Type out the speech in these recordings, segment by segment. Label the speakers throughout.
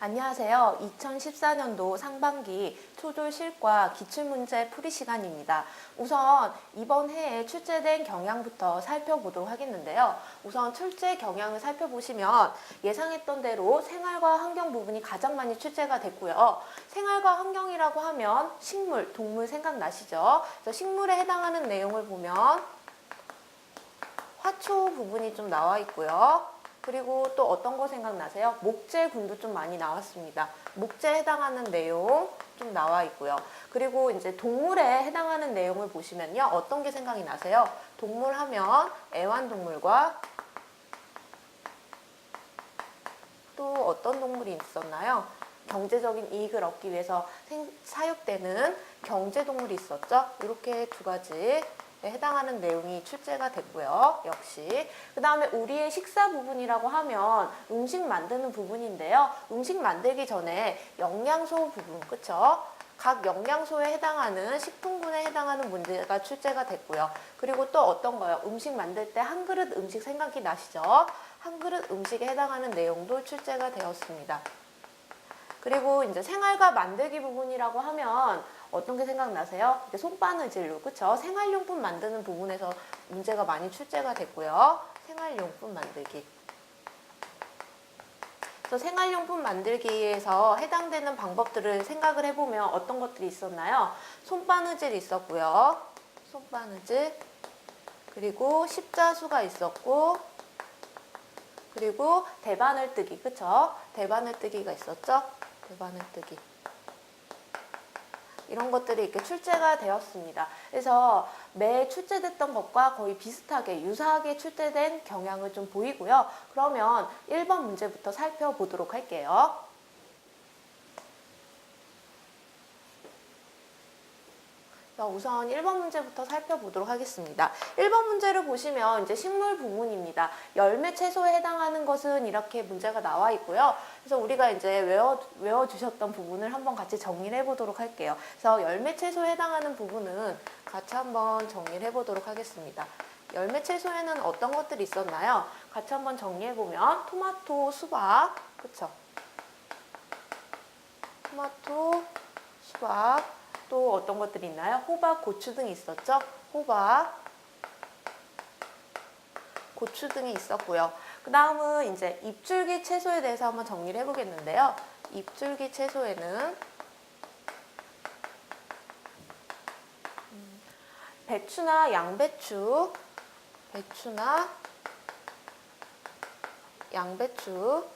Speaker 1: 안녕하세요. 2014년도 상반기 초졸 실과 기출문제 풀이 시간입니다. 우선 이번 해에 출제된 경향부터 살펴보도록 하겠는데요. 우선 출제 경향을 살펴보시면 예상했던 대로 생활과 환경 부분이 가장 많이 출제가 됐고요. 생활과 환경이라고 하면 식물, 동물 생각나시죠? 그래서 식물에 해당하는 내용을 보면 화초 부분이 좀 나와 있고요. 그리고 또 어떤 거 생각나세요? 목재군도 좀 많이 나왔습니다. 목재에 해당하는 내용 좀 나와 있고요. 그리고 이제 동물에 해당하는 내용을 보시면요. 어떤 게 생각이 나세요? 동물 하면 애완동물과 또 어떤 동물이 있었나요? 경제적인 이익을 얻기 위해서 사육되는 경제동물이 있었죠. 이렇게 두 가지 해당하는 내용이 출제가 됐고요. 역시 그 다음에 우리의 식사 부분이라고 하면 음식 만드는 부분인데요. 음식 만들기 전에 영양소 부분, 그쵸? 각 영양소에 해당하는 식품군에 해당하는 문제가 출제가 됐고요. 그리고 또 어떤 거요? 음식 만들 때 한 그릇 음식 생각이 나시죠? 한 그릇 음식에 해당하는 내용도 출제가 되었습니다. 그리고 이제 생활과 만들기 부분이라고 하면 어떤 게 생각나세요? 이제 손바느질로, 그쵸? 생활용품 만드는 부분에서 문제가 많이 출제가 됐고요. 생활용품 만들기. 그래서 생활용품 만들기에서 해당되는 방법들을 생각을 해보면 어떤 것들이 있었나요? 손바느질 있었고요. 손바느질. 그리고 십자수가 있었고, 그리고 대바늘 뜨기, 그쵸? 대바늘 뜨기가 있었죠? 대바늘 뜨기. 이런 것들이 이렇게 출제가 되었습니다. 그래서 매 출제됐던 것과 거의 비슷하게 유사하게 출제된 경향을 좀 보이고요. 그러면 1번 문제부터 살펴보도록 할게요. 우선 1번 문제부터 살펴보도록 하겠습니다. 1번 문제를 보시면 이제 식물 부분입니다. 열매 채소에 해당하는 것은 이렇게 문제가 나와 있고요. 그래서 우리가 이제 외워주셨던 부분을 한번 같이 정리를 해보도록 할게요. 그래서 열매 채소에 해당하는 부분은 같이 한번 정리를 해보도록 하겠습니다. 열매 채소에는 어떤 것들이 있었나요? 같이 한번 정리해보면 토마토, 수박, 그쵸? 토마토, 수박, 또 어떤 것들이 있나요? 호박, 고추 등이 있었죠? 호박, 고추 등이 있었고요. 그 다음은 이제 잎줄기 채소에 대해서 한번 정리를 해보겠는데요. 잎줄기 채소에는 배추나 양배추, 배추나 양배추,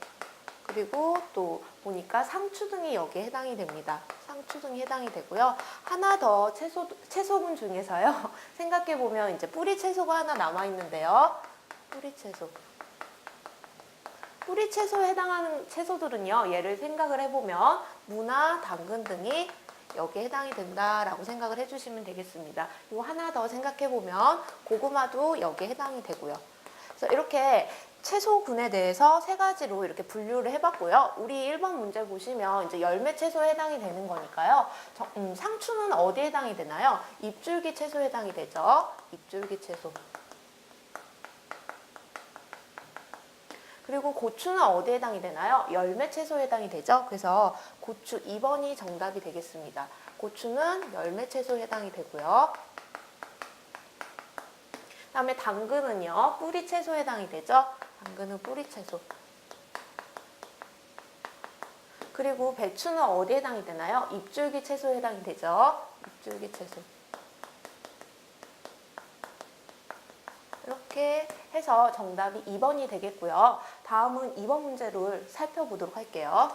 Speaker 1: 그리고 또 보니까 상추 등이 여기에 해당이 됩니다. 상추 등이 해당이 되고요. 하나 더 채소군 중에서요. 생각해보면 이제 뿌리 채소가 하나 남아있는데요. 뿌리 채소. 뿌리 채소에 해당하는 채소들은요. 얘를 생각을 해보면 무나 당근 등이 여기에 해당이 된다라고 생각을 해주시면 되겠습니다. 이거 하나 더 생각해보면 고구마도 여기에 해당이 되고요. 그래서 이렇게 채소군에 대해서 세 가지로 이렇게 분류를 해봤고요. 우리 1번 문제 보시면 이제 열매 채소에 해당이 되는 거니까요. 상추는 어디에 해당이 되나요? 잎줄기 채소에 해당이 되죠. 잎줄기 채소. 그리고 고추는 어디에 해당이 되나요? 열매 채소에 해당이 되죠. 그래서 고추 2번이 정답이 되겠습니다. 고추는 열매 채소에 해당이 되고요. 그 다음에 당근은요. 뿌리 채소에 해당이 되죠. 당근은 뿌리 채소. 그리고 배추는 어디에 해당이 되나요? 잎줄기 채소에 해당이 되죠. 잎줄기 채소. 이렇게 해서 정답이 2번이 되겠고요. 다음은 2번 문제를 살펴보도록 할게요.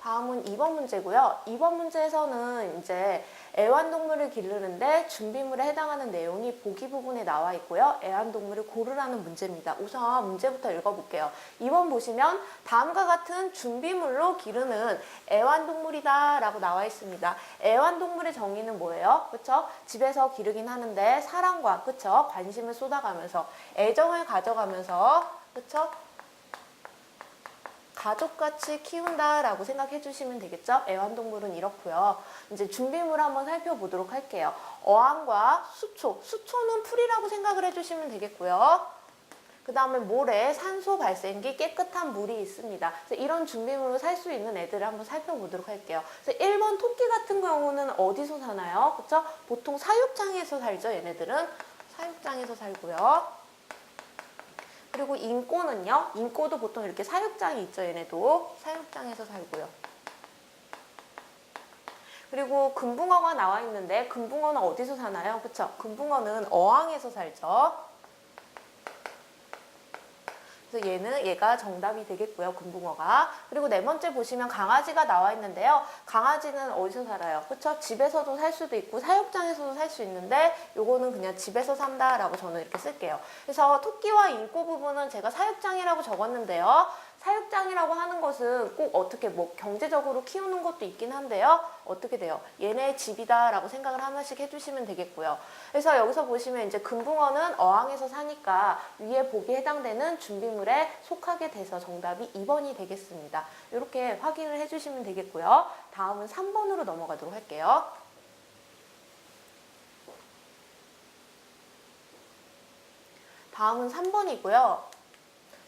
Speaker 1: 다음은 2번 문제고요. 2번 문제에서는 이제 애완동물을 기르는데 준비물에 해당하는 내용이 보기 부분에 나와 있고요. 애완동물을 고르라는 문제입니다. 우선 문제부터 읽어볼게요. 2번 보시면 다음과 같은 준비물로 기르는 애완동물이다 라고 나와 있습니다. 애완동물의 정의는 뭐예요? 그쵸? 집에서 기르긴 하는데 사랑과 그쵸? 관심을 쏟아가면서 애정을 가져가면서 그쵸? 가족같이 키운다라고 생각해 주시면 되겠죠? 애완동물은 이렇고요. 이제 준비물 한번 살펴보도록 할게요. 어항과 수초. 수초는 풀이라고 생각을 해주시면 되겠고요. 그 다음에 모래, 산소 발생기, 깨끗한 물이 있습니다. 그래서 이런 준비물을 살 수 있는 애들을 한번 살펴보도록 할게요. 그래서 1번 토끼 같은 경우는 어디서 사나요? 그쵸? 보통 사육장에서 살죠, 얘네들은. 사육장에서 살고요. 그리고 인꼬는요. 인꼬도 보통 이렇게 사육장이 있죠, 얘네도. 사육장에서 살고요. 그리고 금붕어가 나와 있는데 금붕어는 어디서 사나요? 그쵸? 금붕어는 어항에서 살죠. 그래서 얘가 정답이 되겠고요. 금붕어가. 그리고 네 번째 보시면 강아지가 나와 있는데요. 강아지는 어디서 살아요? 그쵸? 집에서도 살 수도 있고 사육장에서도 살 수 있는데 요거는 그냥 집에서 산다라고 저는 이렇게 쓸게요. 그래서 토끼와 인꼬 부분은 제가 사육장이라고 적었는데요. 사육장이라고 하는 것은 꼭 어떻게 뭐 경제적으로 키우는 것도 있긴 한데요. 어떻게 돼요? 얘네 집이다라고 생각을 하나씩 해주시면 되겠고요. 그래서 여기서 보시면 이제 금붕어는 어항에서 사니까 위에 보기에 해당되는 준비물에 속하게 돼서 정답이 2번이 되겠습니다. 이렇게 확인을 해주시면 되겠고요. 다음은 3번으로 넘어가도록 할게요. 다음은 3번이고요.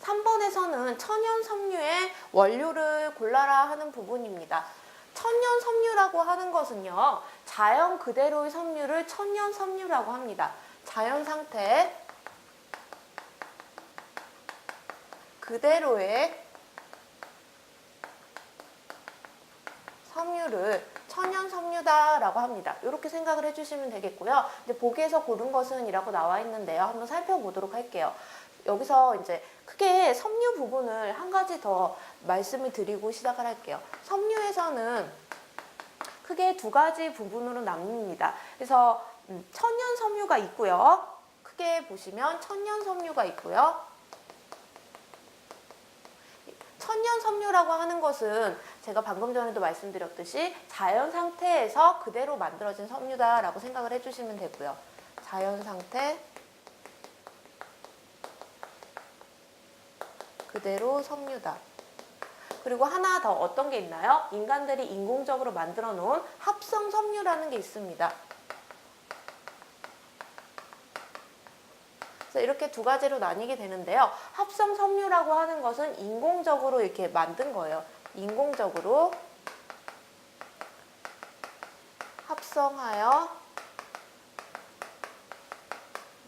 Speaker 1: 3번에서는 천연 섬유의 원료를 골라라 하는 부분입니다. 천연 섬유라고 하는 것은요. 자연 그대로의 섬유를 천연 섬유라고 합니다. 자연 상태 그대로의 섬유를 천연 섬유다라고 합니다. 이렇게 생각을 해주시면 되겠고요. 이제 보기에서 고른 것은 이라고 나와 있는데요. 한번 살펴보도록 할게요. 여기서 이제 크게 섬유 부분을 한 가지 더 말씀을 드리고 시작을 할게요. 섬유에서는 크게 두 가지 부분으로 나뉩니다. 그래서 천연 섬유가 있고요. 크게 보시면 천연 섬유가 있고요. 천연 섬유라고 하는 것은 제가 방금 전에도 말씀드렸듯이 자연 상태에서 그대로 만들어진 섬유다라고 생각을 해주시면 되고요. 자연 상태 그대로 섬유다. 그리고 하나 더 어떤 게 있나요? 인간들이 인공적으로 만들어 놓은 합성 섬유라는 게 있습니다. 그래서 이렇게 두 가지로 나뉘게 되는데요. 합성 섬유라고 하는 것은 인공적으로 이렇게 만든 거예요. 인공적으로 합성하여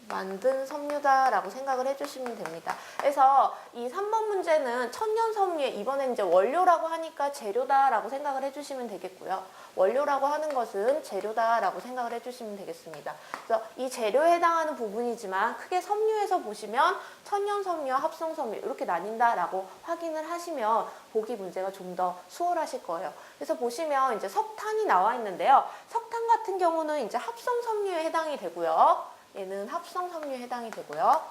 Speaker 1: 만든 섬유다라고 생각을 해주시면 됩니다. 그래서 이 3번 문제는 천연 섬유의 이번엔 이제 원료라고 하니까 재료다라고 생각을 해주시면 되겠고요. 원료라고 하는 것은 재료다라고 생각을 해주시면 되겠습니다. 그래서 이 재료에 해당하는 부분이지만 크게 섬유에서 보시면 천연 섬유와 합성 섬유 이렇게 나뉜다라고 확인을 하시면 보기 문제가 좀 더 수월하실 거예요. 그래서 보시면 이제 석탄이 나와 있는데요. 석탄 같은 경우는 이제 합성 섬유에 해당이 되고요. 얘는 합성 섬유에 해당이 되고요.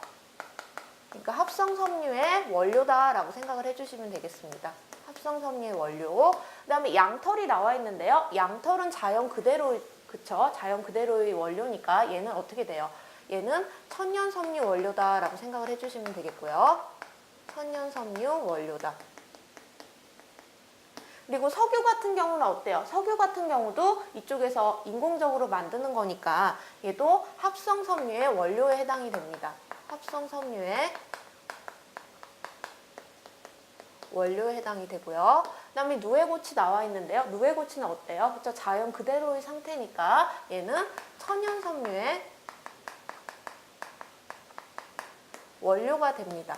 Speaker 1: 그러니까 합성 섬유의 원료다라고 생각을 해주시면 되겠습니다. 합성 섬유의 원료. 그 다음에 양털이 나와 있는데요. 양털은 자연 그대로, 그쵸? 자연 그대로의 원료니까 얘는 어떻게 돼요? 얘는 천연 섬유 원료다라고 생각을 해주시면 되겠고요. 천연 섬유 원료다. 그리고 석유 같은 경우는 어때요? 석유 같은 경우도 이쪽에서 인공적으로 만드는 거니까 얘도 합성 섬유의 원료에 해당이 됩니다. 합성 섬유의 원료에 해당이 되고요. 그 다음에 누에고치 나와 있는데요. 누에고치는 어때요? 그쵸? 자연 그대로의 상태니까 얘는 천연 섬유의 원료가 됩니다.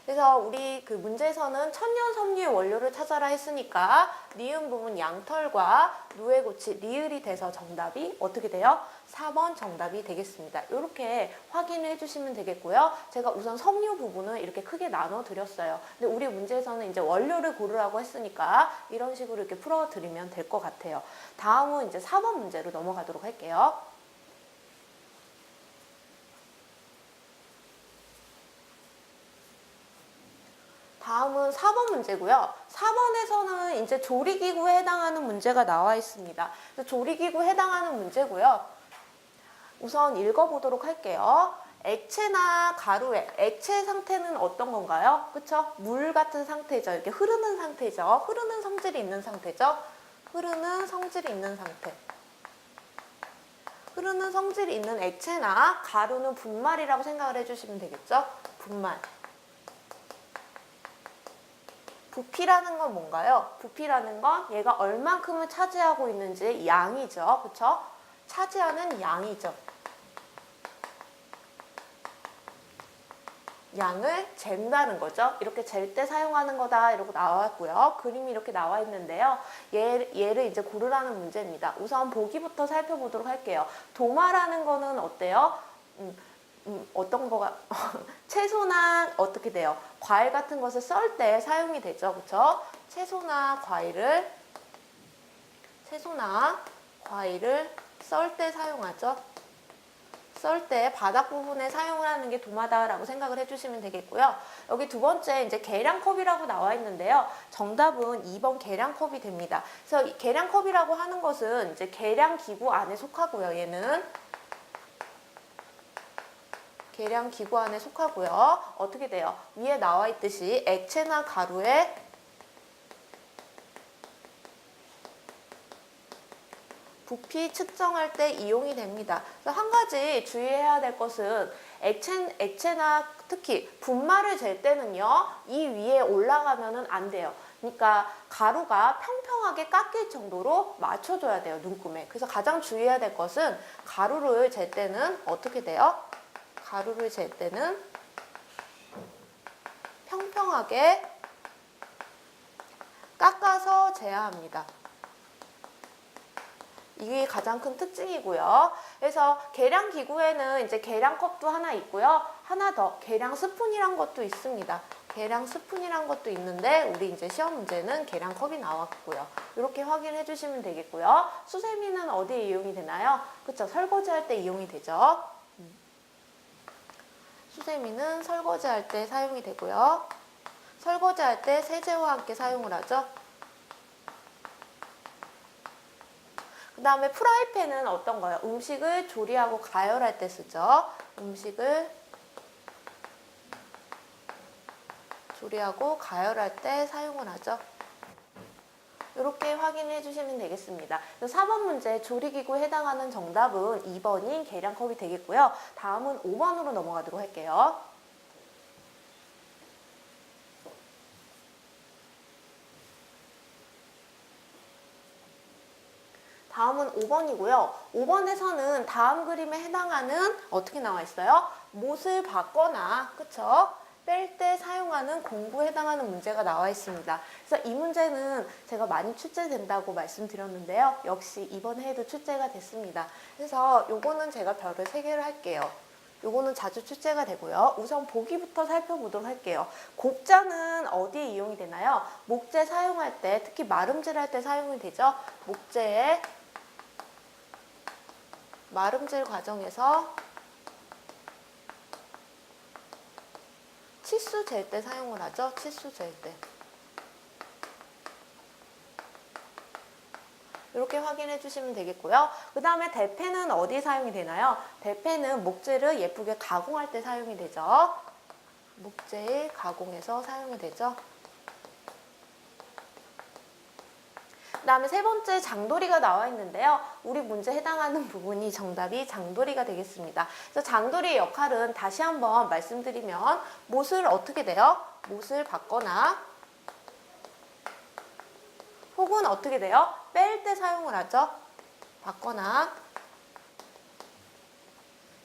Speaker 1: 그래서 우리 그 문제에서는 천연 섬유의 원료를 찾아라 했으니까 니은 부분 양털과 누에고치, 리을이 돼서 정답이 어떻게 돼요? 4번 정답이 되겠습니다. 이렇게 확인을 해주시면 되겠고요. 제가 우선 섬유 부분을 이렇게 크게 나눠 드렸어요. 근데 우리 문제에서는 이제 원료를 고르라고 했으니까 이런 식으로 이렇게 풀어드리면 될 것 같아요. 다음은 이제 4번 문제로 넘어가도록 할게요. 다음은 4번 문제고요. 4번에서는 이제 조리기구에 해당하는 문제가 나와 있습니다. 조리기구에 해당하는 문제고요. 우선 읽어보도록 할게요. 액체나 가루의 액체 상태는 어떤 건가요? 그쵸? 물 같은 상태죠. 이렇게 흐르는 상태죠. 흐르는 성질이 있는 상태죠. 흐르는 성질이 있는 상태. 흐르는 성질이 있는 액체나 가루는 분말이라고 생각을 해주시면 되겠죠? 분말. 부피라는 건 뭔가요? 부피라는 건 얘가 얼만큼을 차지하고 있는지 양이죠. 그쵸? 차지하는 양이죠. 양을 잰다는 거죠. 이렇게 잴 때 사용하는 거다 이러고 나왔고요. 그림이 이렇게 나와 있는데요. 얘를 이제 고르라는 문제입니다. 우선 보기부터 살펴보도록 할게요. 도마라는 거는 어때요? 어떤 거가 채소나 어떻게 돼요? 과일 같은 것을 썰 때 사용이 되죠. 그렇죠? 채소나 과일을 썰 때 사용하죠. 썰 때 바닥 부분에 사용을 하는 게 도마다라고 생각을 해주시면 되겠고요. 여기 두 번째 이제 계량컵이라고 나와 있는데요. 정답은 2번 계량컵이 됩니다. 그래서 이 계량컵이라고 하는 것은 이제 계량기구 안에 속하고요. 얘는 계량기구 안에 속하고요. 어떻게 돼요? 위에 나와 있듯이 액체나 가루에 부피 측정할 때 이용이 됩니다. 그래서 한 가지 주의해야 될 것은 액체나 특히 분말을 잴 때는요. 이 위에 올라가면은 안 돼요. 그러니까 가루가 평평하게 깎일 정도로 맞춰줘야 돼요. 눈금에. 그래서 가장 주의해야 될 것은 가루를 잴 때는 어떻게 돼요? 가루를 잴 때는 평평하게 깎아서 재야 합니다. 이게 가장 큰 특징이고요. 그래서 계량 기구에는 이제 계량컵도 하나 있고요. 하나 더 계량 스푼이란 것도 있습니다. 계량 스푼이란 것도 있는데 우리 이제 시험 문제는 계량컵이 나왔고요. 이렇게 확인해 주시면 되겠고요. 수세미는 어디에 이용이 되나요? 그쵸? 설거지할 때 이용이 되죠. 수세미는 설거지할 때 사용이 되고요. 설거지할 때 세제와 함께 사용을 하죠. 그 다음에 프라이팬은 어떤 거예요? 음식을 조리하고 가열할 때 쓰죠. 음식을 조리하고 가열할 때 사용을 하죠. 이렇게 확인해 주시면 되겠습니다. 4번 문제 조리기구에 해당하는 정답은 2번인 계량컵이 되겠고요. 다음은 5번으로 넘어가도록 할게요. 다음은 5번이고요. 5번에서는 다음 그림에 해당하는 어떻게 나와 있어요? 못을 받거나 그쵸? 뺄 때 사용하는 공구에 해당하는 문제가 나와 있습니다. 그래서 이 문제는 제가 많이 출제된다고 말씀드렸는데요. 역시 이번 해에도 출제가 됐습니다. 그래서 요거는 제가 별을 3개를 할게요. 요거는 자주 출제가 되고요. 우선 보기부터 살펴보도록 할게요. 곡자는 어디에 이용이 되나요? 목재 사용할 때, 특히 마름질 할 때 사용이 되죠. 목재에 마름질 과정에서 치수 잴 때 사용을 하죠. 치수 잴 때. 이렇게 확인해 주시면 되겠고요. 그 다음에 대패는 어디 사용이 되나요? 대패는 목재를 예쁘게 가공할 때 사용이 되죠. 목재의 가공에서 사용이 되죠. 그 다음에 세 번째 장도리가 나와 있는데요. 우리 문제에 해당하는 부분이 정답이 장도리가 되겠습니다. 그래서 장도리의 역할은 다시 한번 말씀드리면 못을 어떻게 돼요? 못을 받거나 혹은 어떻게 돼요? 뺄 때 사용을 하죠. 받거나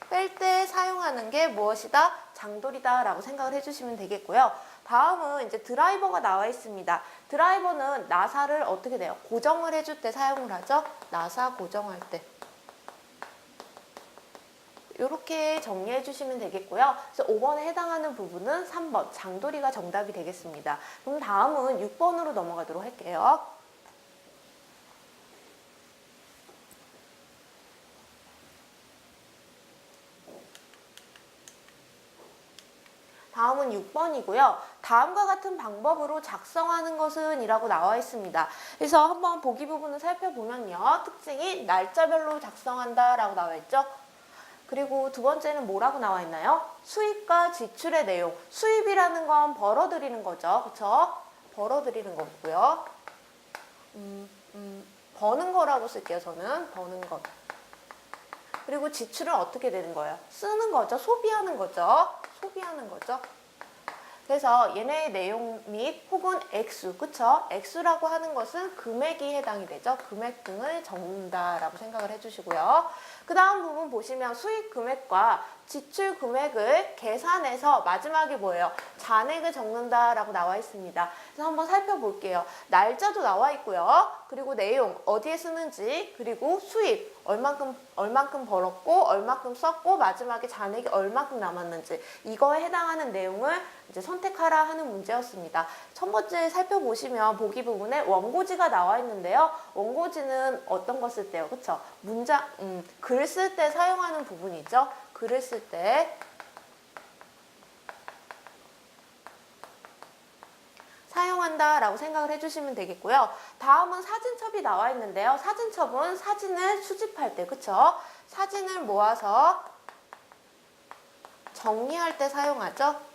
Speaker 1: 뺄 때 사용하는 게 무엇이다? 장도리다 라고 생각을 해주시면 되겠고요. 다음은 이제 드라이버가 나와 있습니다. 드라이버는 나사를 어떻게 돼요? 고정을 해줄 때 사용을 하죠. 나사 고정할 때. 이렇게 정리해 주시면 되겠고요. 그래서 5번에 해당하는 부분은 3번 장도리가 정답이 되겠습니다. 그럼 다음은 6번으로 넘어가도록 할게요. 다음은 6번이고요. 다음과 같은 방법으로 작성하는 것은 이라고 나와 있습니다. 그래서 한번 보기 부분을 살펴보면요. 특징이 날짜별로 작성한다 라고 나와 있죠. 그리고 두 번째는 뭐라고 나와 있나요? 수입과 지출의 내용. 수입이라는 건 벌어들이는 거죠. 그쵸? 벌어들이는 거고요. 버는 거라고 쓸게요. 저는 버는 것. 그리고 지출은 어떻게 되는 거예요? 쓰는 거죠. 소비하는 거죠. 소비하는 거죠. 그래서 얘네의 내용 및 혹은 액수, 그쵸? 액수라고 하는 것은 금액이 해당이 되죠. 금액 등을 적는다라고 생각을 해주시고요. 그 다음 부분 보시면 수익 금액과 지출 금액을 계산해서 마지막에 뭐예요? 잔액을 적는다라고 나와 있습니다. 그래서 한번 살펴볼게요. 날짜도 나와 있고요. 그리고 내용 어디에 쓰는지, 그리고 수입 얼만큼 벌었고 얼만큼 썼고 마지막에 잔액이 얼만큼 남았는지, 이거에 해당하는 내용을 이제 선택하라 하는 문제였습니다. 첫 번째 살펴보시면 보기 부분에 원고지가 나와 있는데요. 원고지는 어떤 거 쓸 때요? 그쵸? 글 쓸 때 사용하는 부분이죠. 글을 쓸 때 사용한다라고 생각을 해주시면 되겠고요. 다음은 사진첩이 나와 있는데요. 사진첩은 사진을 수집할 때, 그쵸? 사진을 모아서 정리할 때 사용하죠.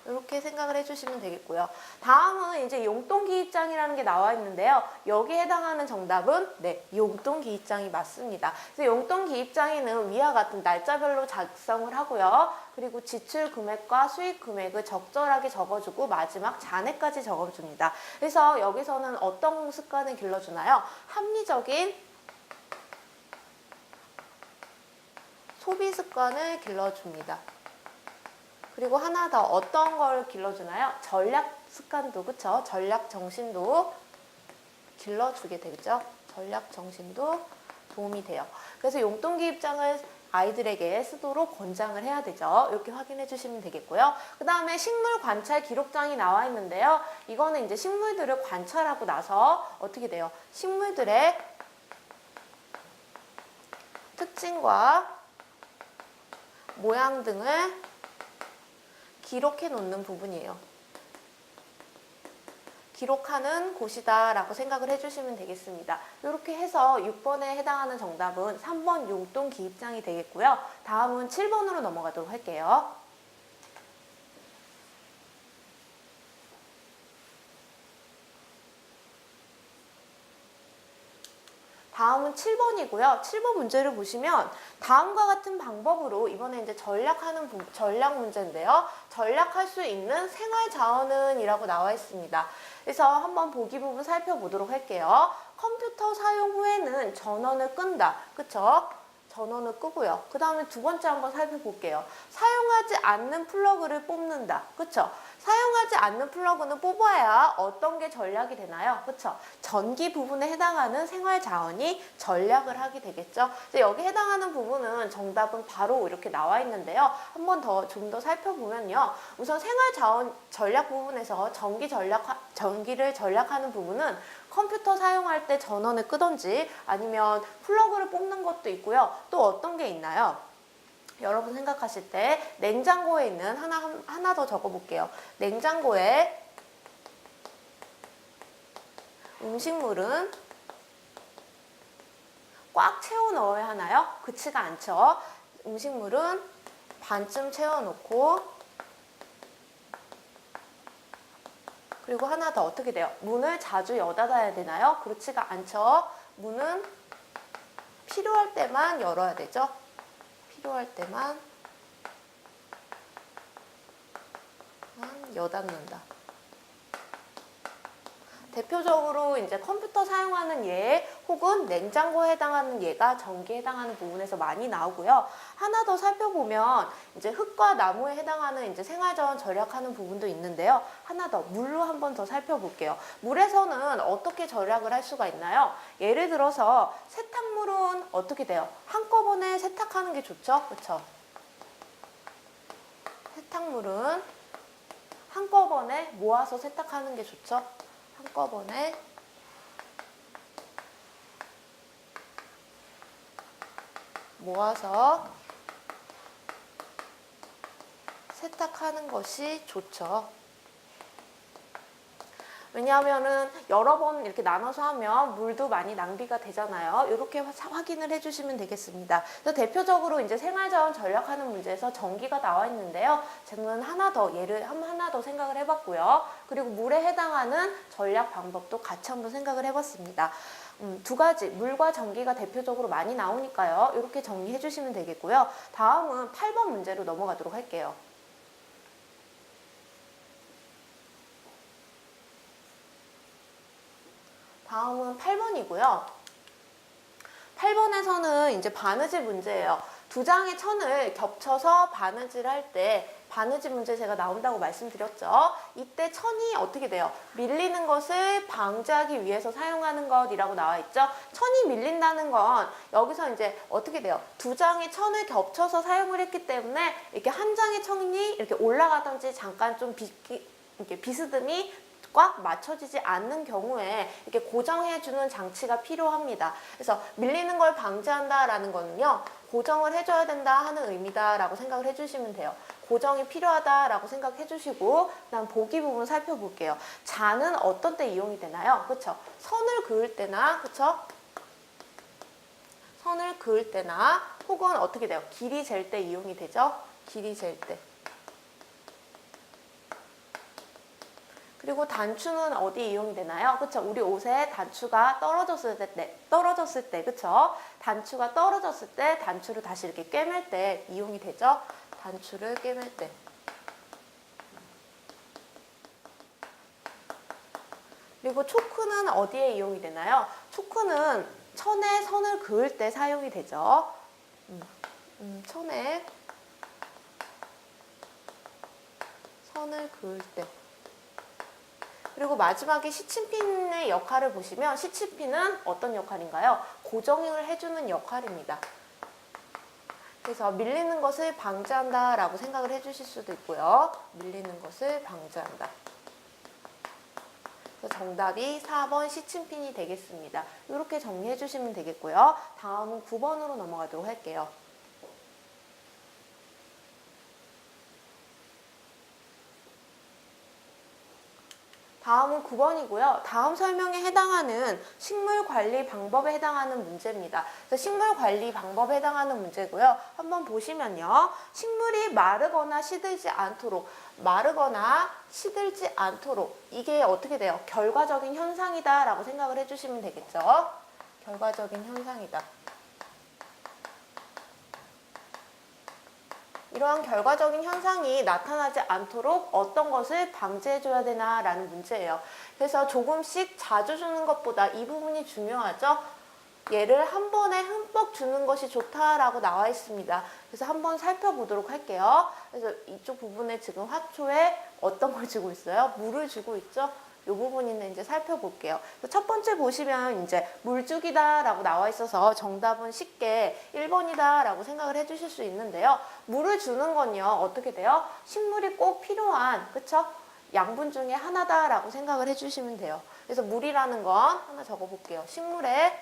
Speaker 1: 이렇게 생각을 해주시면 되겠고요. 다음은 이제 용돈기입장이라는 게 나와 있는데요. 여기에 해당하는 정답은 네, 용돈기입장이 맞습니다. 그래서 용돈기입장에는 위와 같은 날짜별로 작성을 하고요. 그리고 지출 금액과 수익 금액을 적절하게 적어주고 마지막 잔액까지 적어줍니다. 그래서 여기서는 어떤 습관을 길러주나요? 합리적인 소비 습관을 길러줍니다. 그리고 하나 더 어떤 걸 길러주나요? 전략 습관도, 그쵸? 전략 정신도 길러주게 되죠. 전략 정신도 도움이 돼요. 그래서 용돈기입장을 아이들에게 쓰도록 권장을 해야 되죠. 이렇게 확인해 주시면 되겠고요. 그 다음에 식물 관찰 기록장이 나와 있는데요. 이거는 이제 식물들을 관찰하고 나서 어떻게 돼요? 식물들의 특징과 모양 등을 기록해 놓는 부분이에요. 기록하는 곳이다 라고 생각을 해주시면 되겠습니다. 이렇게 해서 6번에 해당하는 정답은 3번 용돈기입장이 되겠고요. 다음은 7번으로 넘어가도록 할게요. 다음은 7번이고요. 7번 문제를 보시면 다음과 같은 방법으로 이번에 이제 전략 문제인데요. 전략할 수 있는 생활 자원은 이라고 나와 있습니다. 그래서 한번 보기 부분 살펴보도록 할게요. 컴퓨터 사용 후에는 전원을 끈다. 그쵸? 전원을 끄고요. 그 다음에 두 번째 한번 살펴볼게요. 사용하지 않는 플러그를 뽑는다. 그쵸? 사용하지 않는 플러그는 뽑아야 어떤 게 전략이 되나요? 그쵸? 전기 부분에 해당하는 생활 자원이 전략을 하게 되겠죠? 여기 해당하는 부분은 정답은 바로 이렇게 나와 있는데요. 한 번 더 좀 더 살펴보면요. 우선 생활 자원 전략 부분에서 전기를 전략하는 부분은 컴퓨터 사용할 때 전원을 끄던지 아니면 플러그를 뽑는 것도 있고요. 또 어떤 게 있나요? 여러분 생각하실 때 냉장고에 있는 하나 더 적어볼게요. 냉장고에 음식물은 꽉 채워 넣어야 하나요? 그치가 않죠. 음식물은 반쯤 채워놓고 그리고 하나 더 어떻게 돼요? 문을 자주 여닫아야 되나요? 그렇지가 않죠. 문은 필요할 때만 열어야 되죠. 필요할 때만 여닫는다. 대표적으로 이제 컴퓨터 사용하는 예 혹은 냉장고에 해당하는 예가 전기에 해당하는 부분에서 많이 나오고요. 하나 더 살펴보면 이제 흙과 나무에 해당하는 이제 생활자원 절약하는 부분도 있는데요. 하나 더 물로 한번 더 살펴볼게요. 물에서는 어떻게 절약을 할 수가 있나요? 예를 들어서 세탁물은 어떻게 돼요? 한꺼번에 세탁하는 게 좋죠? 그렇죠? 세탁물은 한꺼번에 모아서 세탁하는 게 좋죠? 한꺼번에 모아서 세탁하는 것이 좋죠. 왜냐하면은 여러 번 이렇게 나눠서 하면 물도 많이 낭비가 되잖아요. 이렇게 확인을 해주시면 되겠습니다. 그래서 대표적으로 이제 생활자원 전략하는 문제에서 전기가 나와 있는데요. 저는 하나 더 생각을 해봤고요. 그리고 물에 해당하는 전략 방법도 같이 한번 생각을 해봤습니다. 두 가지, 물과 전기가 대표적으로 많이 나오니까요. 이렇게 정리해 주시면 되겠고요. 다음은 8번 문제로 넘어가도록 할게요. 다음은 8번이고요. 8번에서는 이제 바느질 문제예요. 두 장의 천을 겹쳐서 바느질 할 때 바느질 문제 제가 나온다고 말씀드렸죠. 이때 천이 어떻게 돼요? 밀리는 것을 방지하기 위해서 사용하는 것이라고 나와 있죠. 천이 밀린다는 건 여기서 이제 어떻게 돼요? 두 장의 천을 겹쳐서 사용을 했기 때문에 이렇게 한 장의 천이 이렇게 올라가든지 잠깐 좀 이렇게 비스듬히 꽉 맞춰지지 않는 경우에 이렇게 고정해주는 장치가 필요합니다. 그래서 밀리는 걸 방지한다라는 거는요, 고정을 해줘야 된다 하는 의미다라고 생각을 해주시면 돼요. 고정이 필요하다라고 생각해 주시고, 그다음 보기 부분 살펴볼게요. 자는 어떤 때 이용이 되나요? 그쵸? 선을 그을 때나, 그쵸? 선을 그을 때나, 혹은 어떻게 돼요? 길이 잴 때 이용이 되죠? 길이 잴 때. 그리고 단추는 어디 이용이 되나요? 그쵸? 우리 옷에 단추가 떨어졌을 때, 그쵸? 단추가 떨어졌을 때, 단추를 다시 이렇게 꿰맬 때 이용이 되죠? 단추를 꿰맬 때. 그리고 초크는 어디에 이용이 되나요? 초크는 천에 선을 그을 때 사용이 되죠. 천에 선을 그을 때. 그리고 마지막에 시침핀의 역할을 보시면 시침핀은 어떤 역할인가요? 고정을 해주는 역할입니다. 그래서 밀리는 것을 방지한다 라고 생각을 해주실 수도 있고요. 밀리는 것을 방지한다. 그래서 정답이 4번 시침핀이 되겠습니다. 이렇게 정리해 주시면 되겠고요. 다음은 9번으로 넘어가도록 할게요. 다음은 9번이고요. 다음 설명에 해당하는 식물 관리 방법에 해당하는 문제입니다. 그래서 식물 관리 방법에 해당하는 문제고요. 한번 보시면요. 식물이 마르거나 시들지 않도록 이게 어떻게 돼요? 결과적인 현상이다 라고 생각을 해주시면 되겠죠. 결과적인 현상이다. 이러한 결과적인 현상이 나타나지 않도록 어떤 것을 방지해줘야 되나라는 문제예요. 그래서 조금씩 자주 주는 것보다 이 부분이 중요하죠. 얘를 한 번에 흠뻑 주는 것이 좋다라고 나와 있습니다. 그래서 한번 살펴보도록 할게요. 그래서 이쪽 부분에 지금 화초에 어떤 걸 주고 있어요? 물을 주고 있죠? 이 부분인데 이제 살펴볼게요. 첫 번째 보시면 이제 물주기다라고 나와 있어서 정답은 쉽게 1번이다라고 생각을 해주실 수 있는데요. 물을 주는 건요 어떻게 돼요? 식물이 꼭 필요한 그쵸? 양분 중에 하나다라고 생각을 해주시면 돼요. 그래서 물이라는 건 하나 적어볼게요. 식물에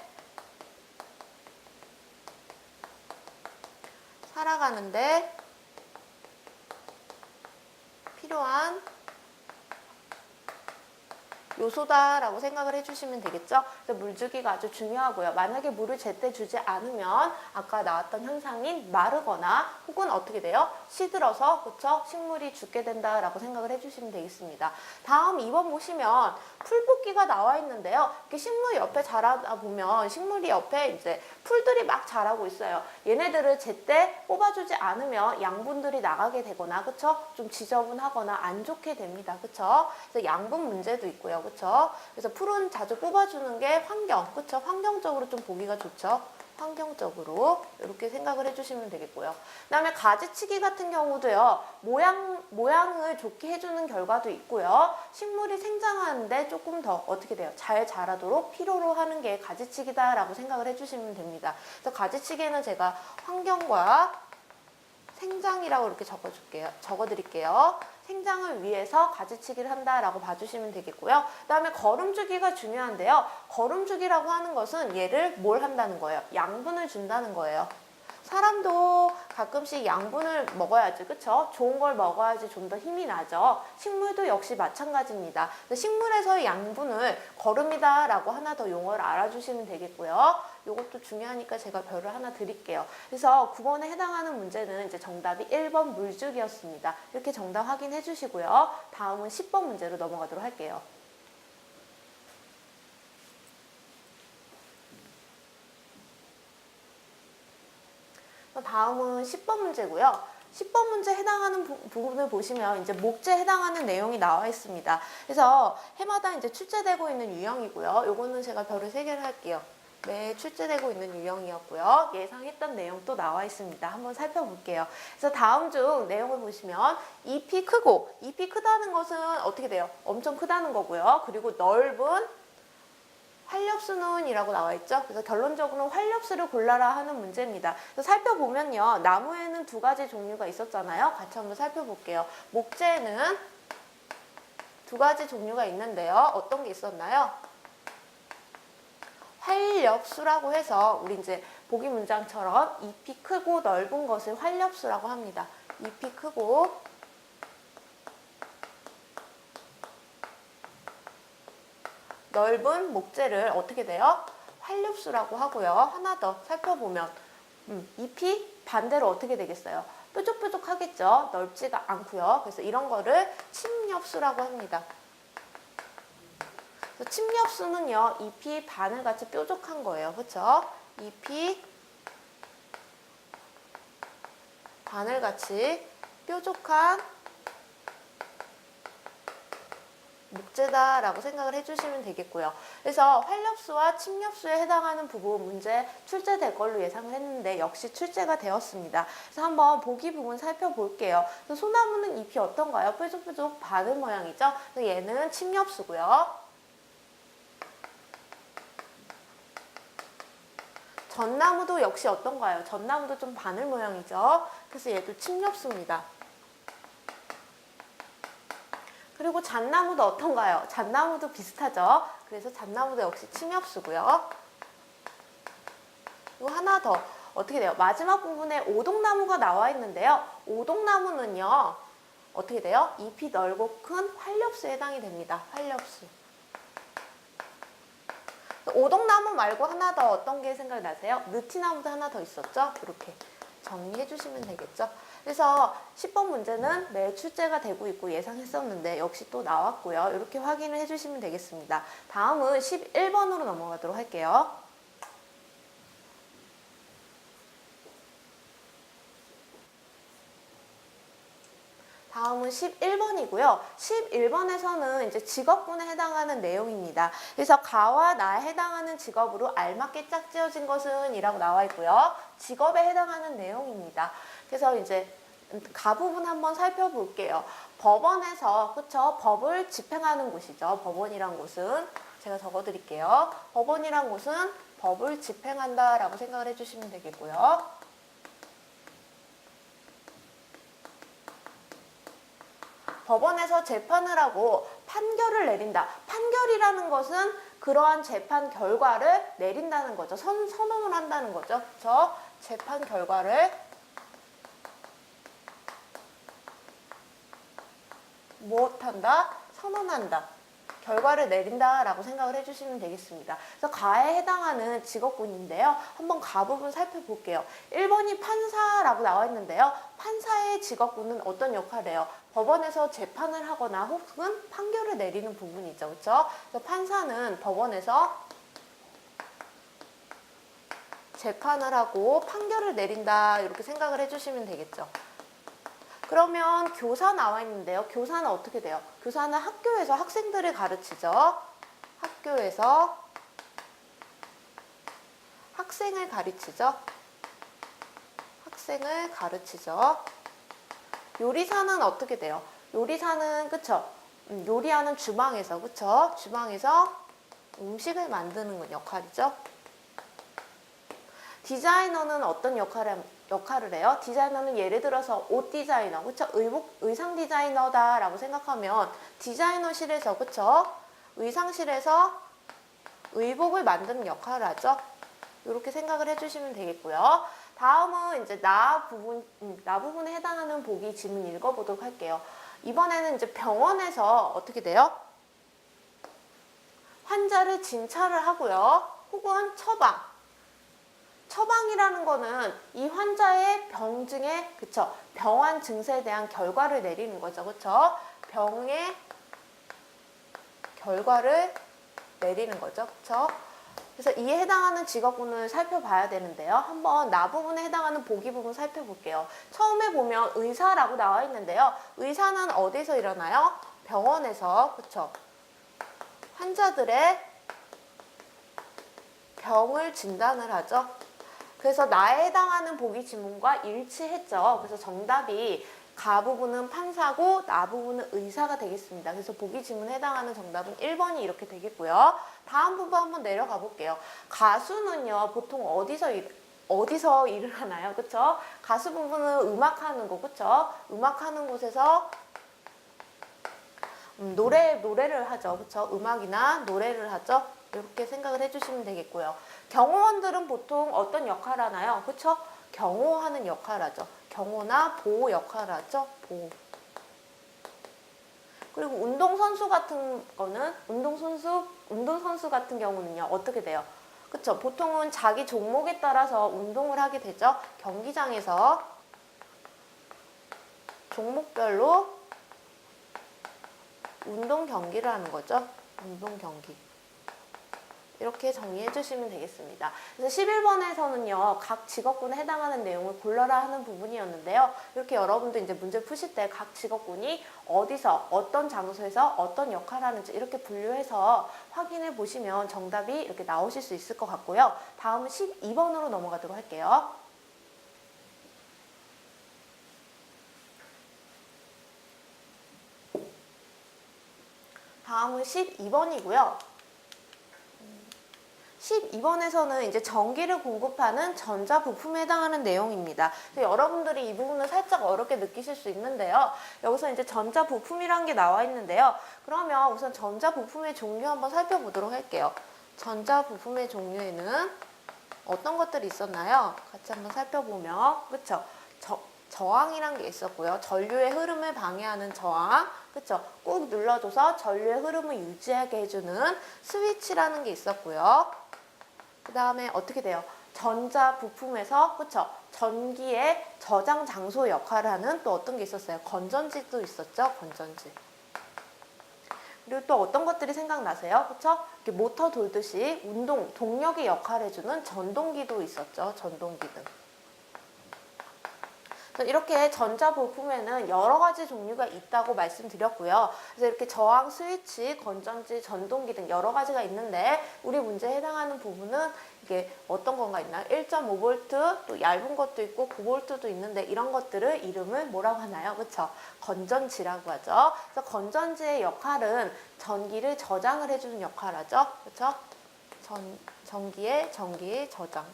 Speaker 1: 살아가는데 필요한 요소다라고 생각을 해주시면 되겠죠. 그래서 물주기가 아주 중요하고요. 만약에 물을 제때 주지 않으면 아까 나왔던 현상인 마르거나 혹은 어떻게 돼요? 시들어서 그쵸? 식물이 죽게 된다라고 생각을 해주시면 되겠습니다. 다음 2번 보시면 풀뽑기가 나와 있는데요. 이렇게 식물 옆에 자라다 보면 식물이 옆에 이제 풀들이 막 자라고 있어요. 얘네들을 제때 뽑아주지 않으면 양분들이 나가게 되거나 그쵸? 좀 지저분하거나 안 좋게 됩니다. 그쵸? 그래서 양분 문제도 있고요. 그쵸? 그래서 풀은 자주 뽑아주는 게 환경, 그쵸? 환경적으로 좀 보기가 좋죠? 환경적으로 이렇게 생각을 해주시면 되겠고요. 그 다음에 가지치기 같은 경우도요. 모양을 좋게 해주는 결과도 있고요. 식물이 생장하는데 조금 더 어떻게 돼요? 잘 자라도록 필요로 하는 게 가지치기다라고 생각을 해주시면 됩니다. 그래서 가지치기에는 제가 환경과 생장이라고 이렇게 적어드릴게요. 생장을 위해서 가지치기를 한다라고 봐주시면 되겠고요. 그 다음에 거름주기가 중요한데요. 거름주기라고 하는 것은 얘를 뭘 한다는 거예요? 양분을 준다는 거예요. 사람도 가끔씩 양분을 먹어야지, 그쵸? 좋은 걸 먹어야지 좀 더 힘이 나죠. 식물도 역시 마찬가지입니다. 식물에서의 양분을 거름이다라고 하나 더 용어를 알아주시면 되겠고요. 이것도 중요하니까 제가 별을 하나 드릴게요. 그래서 9번에 해당하는 문제는 이제 정답이 1번 물주기였습니다. 이렇게 정답 확인해 주시고요. 다음은 10번 문제로 넘어가도록 할게요. 다음은 10번 문제고요. 10번 문제 해당하는 부분을 보시면 이제 목재에 해당하는 내용이 나와 있습니다. 그래서 해마다 이제 출제되고 있는 유형이고요. 요거는 제가 별을 3개를 할게요. 매 출제되고 있는 유형이었고요. 예상했던 내용도 나와 있습니다. 한번 살펴볼게요. 그래서 다음 중 내용을 보시면 잎이 크고, 잎이 크다는 것은 어떻게 돼요? 엄청 크다는 거고요. 그리고 넓은 활엽수는 이라고 나와 있죠. 그래서 결론적으로는 활엽수를 골라라 하는 문제입니다. 그래서 살펴보면요. 나무에는 2가지 종류가 있었잖아요. 같이 한번 살펴볼게요. 목재에는 2가지 종류가 있는데요. 어떤 게 있었나요? 활엽수라고 해서 우리 이제 보기 문장처럼 잎이 크고 넓은 것을 활엽수라고 합니다. 잎이 크고 넓은 목재를 어떻게 돼요? 활엽수라고 하고요. 하나 더 살펴보면 잎이 반대로 어떻게 되겠어요? 뾰족뾰족하겠죠. 넓지가 않고요. 그래서 이런 거를 침엽수라고 합니다. 그래서 침엽수는요. 잎이 바늘같이 뾰족한 거예요. 그렇죠? 잎이 바늘같이 뾰족한 목재다라고 생각을 해주시면 되겠고요. 그래서 활엽수와 침엽수에 해당하는 부분 문제 출제될 걸로 예상을 했는데 역시 출제가 되었습니다. 그래서 한번 보기 부분 살펴볼게요. 소나무는 잎이 어떤가요? 뾰족뾰족 바늘 모양이죠. 그래서 얘는 침엽수고요. 전나무도 역시 어떤가요? 전나무도 좀 바늘 모양이죠. 그래서 얘도 침엽수입니다. 그리고 잣나무도 어떤가요? 잣나무도 비슷하죠. 그래서 잣나무도 역시 침엽수고요. 그리고 하나 더 어떻게 돼요? 마지막 부분에 오동나무가 나와 있는데요. 오동나무는요. 어떻게 돼요? 잎이 넓고 큰 활엽수에 해당이 됩니다. 활엽수. 오동나무 말고 하나 더 어떤 게 생각나세요? 느티나무도 하나 더 있었죠? 이렇게 정리해 주시면 되겠죠? 그래서 10번 문제는 매일 출제가 되고 있고 예상했었는데 역시 또 나왔고요. 이렇게 확인을 해주시면 되겠습니다. 다음은 11번으로 넘어가도록 할게요. 다음은 11번이고요. 11번에서는 이제 직업군에 해당하는 내용입니다. 그래서 가와 나에 해당하는 직업으로 알맞게 짝지어진 것은 이라고 나와 있고요. 직업에 해당하는 내용입니다. 그래서 이제 가 부분 한번 살펴볼게요. 법원에서 그쵸? 법을 집행하는 곳이죠. 법원이란 곳은 제가 적어드릴게요. 법원이란 곳은 법을 집행한다라고 생각을 해주시면 되겠고요. 법원에서 재판을 하고 판결을 내린다. 판결이라는 것은 그러한 재판 결과를 내린다는 거죠. 선언을 한다는 거죠. 그렇죠? 재판 결과를 무엇한다? 선언한다. 결과를 내린다라고 생각을 해주시면 되겠습니다. 그래서 가에 해당하는 직업군인데요. 한번 가 부분 살펴볼게요. 1번이 판사라고 나와 있는데요. 판사의 직업군은 어떤 역할을 해요? 법원에서 재판을 하거나 혹은 판결을 내리는 부분이죠. 그렇죠? 그래서 판사는 법원에서 재판을 하고 판결을 내린다 이렇게 생각을 해주시면 되겠죠. 그러면 교사 나와 있는데요. 교사는 어떻게 돼요? 교사는 학교에서 학생들을 가르치죠. 학교에서 학생을 가르치죠. 학생을 가르치죠. 요리사는 어떻게 돼요? 요리사는 그쵸? 요리하는 주방에서 그쵸? 주방에서 음식을 만드는 역할이죠. 디자이너는 어떤 역할을 해요? 디자이너는 예를 들어서 옷 디자이너, 그쵸? 의상 디자이너다라고 생각하면 디자이너실에서, 그쵸? 의상실에서 의복을 만드는 역할을 하죠. 이렇게 생각을 해주시면 되겠고요. 다음은 이제 나 부분에 해당하는 보기 지문 읽어보도록 할게요. 이번에는 이제 병원에서 어떻게 돼요? 환자를 진찰을 하고요. 혹은 처방이라는 거는 이 환자의 병증에 그쵸? 병환 증세에 대한 결과를 내리는 거죠. 그쵸? 병의 결과를 내리는 거죠. 그쵸? 그래서 이에 해당하는 직업군을 살펴봐야 되는데요. 한번 나 부분에 해당하는 보기 부분 살펴볼게요. 처음에 보면 의사라고 나와 있는데요. 의사는 어디서 일어나요? 병원에서, 그쵸? 환자들의 병을 진단을 하죠. 그래서 나에 해당하는 보기 지문과 일치했죠. 그래서 정답이 가 부분은 판사고 나 부분은 의사가 되겠습니다. 그래서 보기 지문에 해당하는 정답은 1번이 이렇게 되겠고요. 다음 부분 한번 내려가 볼게요. 가수는요, 보통 어디서 일을 하나요? 그쵸? 가수 부분은 음악하는 거, 그쵸? 음악하는 곳에서 노래를 하죠. 그쵸? 음악이나 노래를 하죠. 이렇게 생각을 해주시면 되겠고요. 경호원들은 보통 어떤 역할을 하나요? 그쵸? 경호하는 역할을 하죠. 경호나 보호 역할을 하죠. 보호. 그리고 운동선수 같은 거는, 운동선수 같은 경우는요, 어떻게 돼요? 그쵸? 보통은 자기 종목에 따라서 운동을 하게 되죠. 경기장에서 종목별로 운동 경기를 하는 거죠. 운동 경기. 이렇게 정리해 주시면 되겠습니다. 그래서 11번에서는요, 각 직업군에 해당하는 내용을 골라라 하는 부분이었는데요. 이렇게 여러분도 이제 문제 푸실 때 각 직업군이 어디서, 어떤 장소에서 어떤 역할을 하는지 이렇게 분류해서 확인해 보시면 정답이 이렇게 나오실 수 있을 것 같고요. 다음은 12번으로 넘어가도록 할게요. 다음은 12번이고요. 12번에서는 이제 전기를 공급하는 전자 부품에 해당하는 내용입니다. 여러분들이 이 부분을 살짝 어렵게 느끼실 수 있는데요. 여기서 이제 전자 부품이라는 게 나와 있는데요. 그러면 우선 전자 부품의 종류 한번 살펴보도록 할게요. 전자 부품의 종류에는 어떤 것들이 있었나요? 같이 한번 살펴보면, 그쵸? 저항이란 게 있었고요. 전류의 흐름을 방해하는 저항, 그쵸? 꾹 눌러줘서 전류의 흐름을 유지하게 해주는 스위치라는 게 있었고요. 그 다음에 어떻게 돼요? 전자 부품에서, 그쵸? 전기의 저장 장소 역할을 하는 또 어떤 게 있었어요? 건전지도 있었죠? 건전지. 그리고 또 어떤 것들이 생각나세요? 그쵸? 이렇게 모터 돌듯이 동력의 역할을 해주는 전동기도 있었죠? 전동기 등. 이렇게 전자 부품에는 여러 가지 종류가 있다고 말씀드렸고요. 그래서 이렇게 저항 스위치, 건전지, 전동기 등 여러 가지가 있는데 우리 문제에 해당하는 부분은 이게 어떤 건가 있나요? 1.5V, 또 얇은 것도 있고 9V도 있는데 이런 것들을 이름을 뭐라고 하나요? 그쵸? 건전지라고 하죠. 그래서 건전지의 역할은 전기를 저장을 해주는 역할을 하죠. 그쵸? 전기의 저장.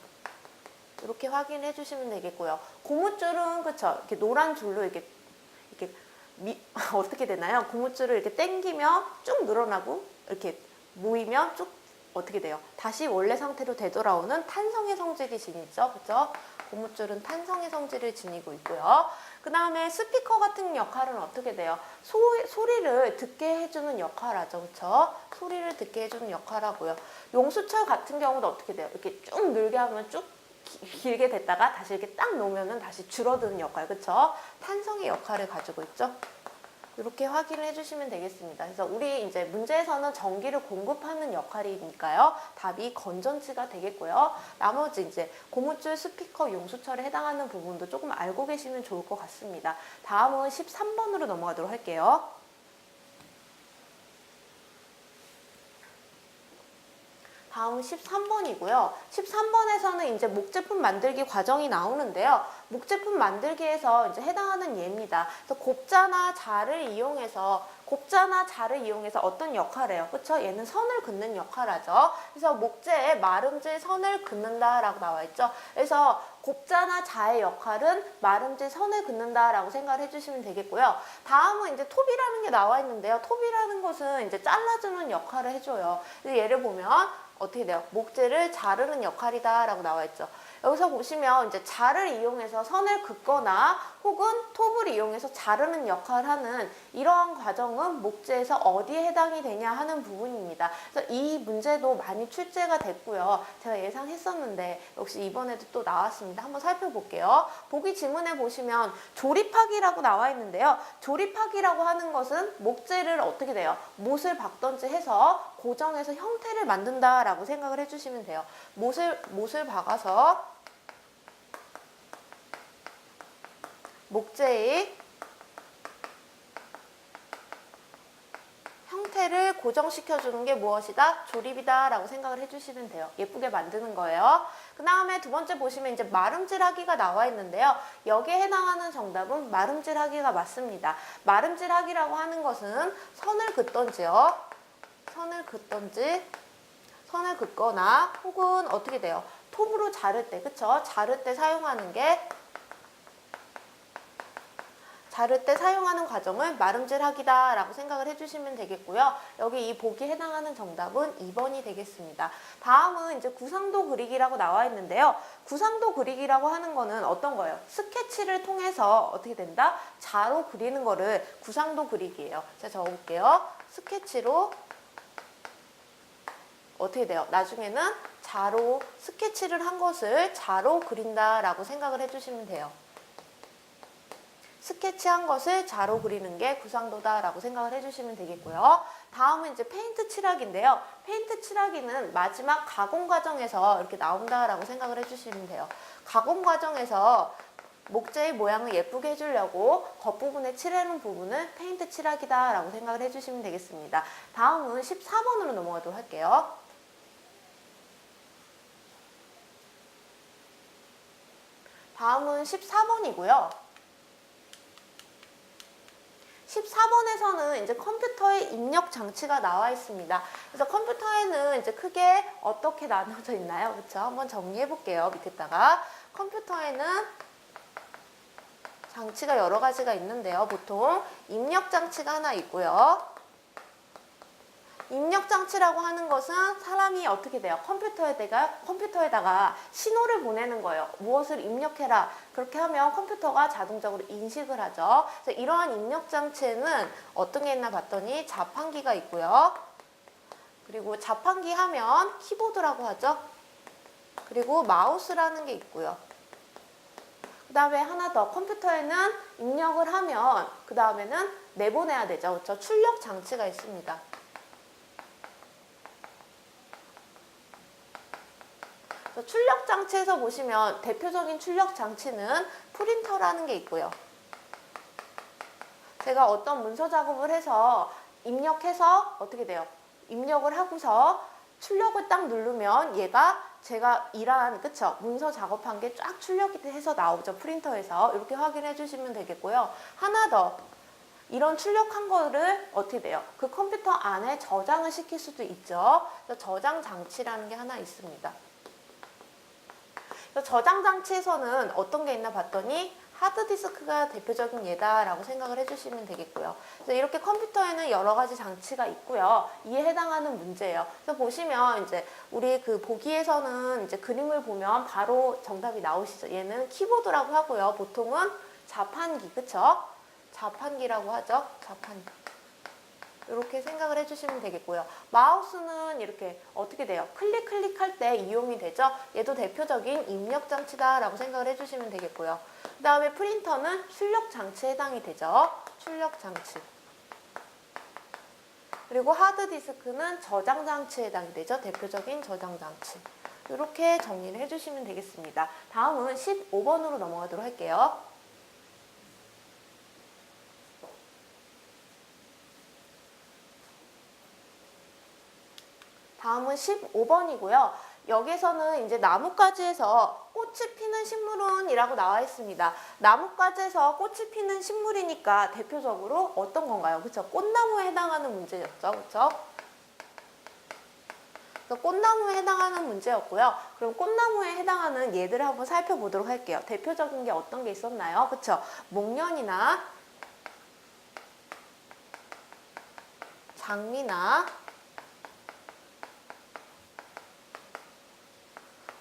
Speaker 1: 이렇게 확인해 주시면 되겠고요. 고무줄은 그쵸? 이렇게 노란 줄로 이렇게 어떻게 되나요? 고무줄을 이렇게 당기면 쭉 늘어나고 이렇게 모이면 쭉 어떻게 돼요? 다시 원래 상태로 되돌아오는 탄성의 성질이 지니죠. 그쵸? 고무줄은 탄성의 성질을 지니고 있고요. 그 다음에 스피커 같은 역할은 어떻게 돼요? 소리를 듣게 해주는 역할을 하죠. 그쵸? 소리를 듣게 해주는 역할을 하고요. 용수철 같은 경우도 어떻게 돼요? 이렇게 쭉 늘게 하면 쭉 길게 됐다가 다시 이렇게 딱 놓으면 다시 줄어드는 역할, 그쵸? 탄성의 역할을 가지고 있죠. 이렇게 확인을 해주시면 되겠습니다. 그래서 우리 이제 문제에서는 전기를 공급하는 역할이니까요. 답이 건전지가 되겠고요. 나머지 이제 고무줄, 스피커, 용수철에 해당하는 부분도 조금 알고 계시면 좋을 것 같습니다. 다음은 13번으로 넘어가도록 할게요. 다음은 13번이고요. 13번에서는 이제 목제품 만들기 과정이 나오는데요. 목제품 만들기에서 이제 해당하는 예입니다. 그래서 곱자나 자를 이용해서 어떤 역할을 해요? 그쵸? 얘는 선을 긋는 역할을 하죠. 그래서 목재에 마름질 선을 긋는다라고 나와 있죠. 그래서 곱자나 자의 역할은 마름질 선을 긋는다라고 생각을 해주시면 되겠고요. 다음은 이제 톱이라는 게 나와 있는데요. 톱이라는 것은 이제 잘라주는 역할을 해줘요. 예를 보면 어떻게 돼요? 목재를 자르는 역할이다 라고 나와 있죠. 여기서 보시면 이제 자를 이용해서 선을 긋거나 혹은 톱을 이용해서 자르는 역할을 하는 이러한 과정은 목재에서 어디에 해당이 되냐 하는 부분입니다. 그래서 이 문제도 많이 출제가 됐고요. 제가 예상했었는데 역시 이번에도 또 나왔습니다. 있습니다. 한번 살펴볼게요. 보기 지문에 보시면 조립하기라고 나와 있는데요. 조립하기라고 하는 것은 목재를 어떻게 돼요? 못을 박던지 해서 고정해서 형태를 만든다라고 생각을 해주시면 돼요. 못을 박아서 목재의 형태를 고정시켜주는 게 무엇이다? 조립이다 라고 생각을 해주시면 돼요. 예쁘게 만드는 거예요. 그 다음에 두 번째 보시면 이제 마름질하기가 나와 있는데요. 여기에 해당하는 정답은 마름질하기가 맞습니다. 마름질하기라고 하는 것은 선을 긋던지요. 선을 긋거나 혹은 어떻게 돼요? 톱으로 자를 때, 그쵸? 자를 때 사용하는 과정을 마름질하기다 라고 생각을 해주시면 되겠고요. 여기 이 보기에 해당하는 정답은 2번이 되겠습니다. 다음은 이제 구상도 그리기라고 나와 있는데요. 구상도 그리기라고 하는 거는 어떤 거예요? 스케치를 통해서 어떻게 된다? 자로 그리는 거를 구상도 그리기예요. 제가 적어볼게요. 스케치로 어떻게 돼요? 나중에는 스케치를 한 것을 자로 그린다 라고 생각을 해주시면 돼요. 스케치한 것을 자로 그리는 게 구상도다 라고 생각을 해주시면 되겠고요. 다음은 이제 페인트 칠하기인데요. 페인트 칠하기는 마지막 가공 과정에서 이렇게 나온다 라고 생각을 해주시면 돼요. 가공 과정에서 목재의 모양을 예쁘게 해주려고 겉부분에 칠해놓은 부분을 페인트 칠하기다 라고 생각을 해주시면 되겠습니다. 다음은 14번으로 넘어가도록 할게요. 다음은 14번이고요. 14번에서는 이제 컴퓨터의 입력 장치가 나와 있습니다. 그래서 컴퓨터에는 이제 크게 어떻게 나눠져 있나요? 그렇죠? 한번 정리해 볼게요. 밑에다가 컴퓨터에는 장치가 여러 가지가 있는데요. 보통 입력 장치가 하나 있고요. 입력 장치라고 하는 것은 사람이 어떻게 돼요? 컴퓨터에다가 신호를 보내는 거예요. 무엇을 입력해라. 그렇게 하면 컴퓨터가 자동적으로 인식을 하죠. 그래서 이러한 입력 장치에는 어떤 게 있나 봤더니 자판기가 있고요. 그리고 자판기 하면 키보드라고 하죠. 그리고 마우스라는 게 있고요. 그 다음에 하나 더, 컴퓨터에는 입력을 하면 그 다음에는 내보내야 되죠. 그렇죠? 출력 장치가 있습니다. 출력 장치에서 보시면 대표적인 출력 장치는 프린터라는 게 있고요. 제가 어떤 문서 작업을 해서 입력해서 어떻게 돼요? 입력을 하고서 출력을 딱 누르면 얘가 제가 일한, 그쵸? 문서 작업한 게 쫙 출력이 돼서 나오죠. 프린터에서. 이렇게 확인해 주시면 되겠고요. 하나 더. 이런 출력한 거를 어떻게 돼요? 그 컴퓨터 안에 저장을 시킬 수도 있죠. 저장 장치라는 게 하나 있습니다. 저장 장치에서는 어떤 게 있나 봤더니 하드디스크가 대표적인 예다라고 생각을 해주시면 되겠고요. 그래서 이렇게 컴퓨터에는 여러 가지 장치가 있고요. 이에 해당하는 문제예요. 그래서 보시면 이제 우리 그 보기에서는 이제 그림을 보면 바로 정답이 나오시죠. 얘는 키보드라고 하고요. 보통은 자판기, 그쵸? 자판기라고 하죠. 자판기. 이렇게 생각을 해주시면 되겠고요. 마우스는 이렇게 어떻게 돼요? 클릭할 때 이용이 되죠? 얘도 대표적인 입력 장치다라고 생각을 해주시면 되겠고요. 그 다음에 프린터는 출력 장치에 해당이 되죠. 출력 장치. 그리고 하드디스크는 저장 장치에 해당이 되죠. 대표적인 저장 장치. 이렇게 정리를 해주시면 되겠습니다. 다음은 15번으로 넘어가도록 할게요. 다음은 15번이고요. 여기서는 이제 나뭇가지에서 꽃이 피는 식물은 이라고 나와 있습니다. 나뭇가지에서 꽃이 피는 식물이니까 대표적으로 어떤 건가요? 그쵸? 꽃나무에 해당하는 문제였죠. 그쵸? 꽃나무에 해당하는 문제였고요. 그럼 꽃나무에 해당하는 예들을 한번 살펴보도록 할게요. 대표적인 게 어떤 게 있었나요? 그쵸? 목련이나 장미나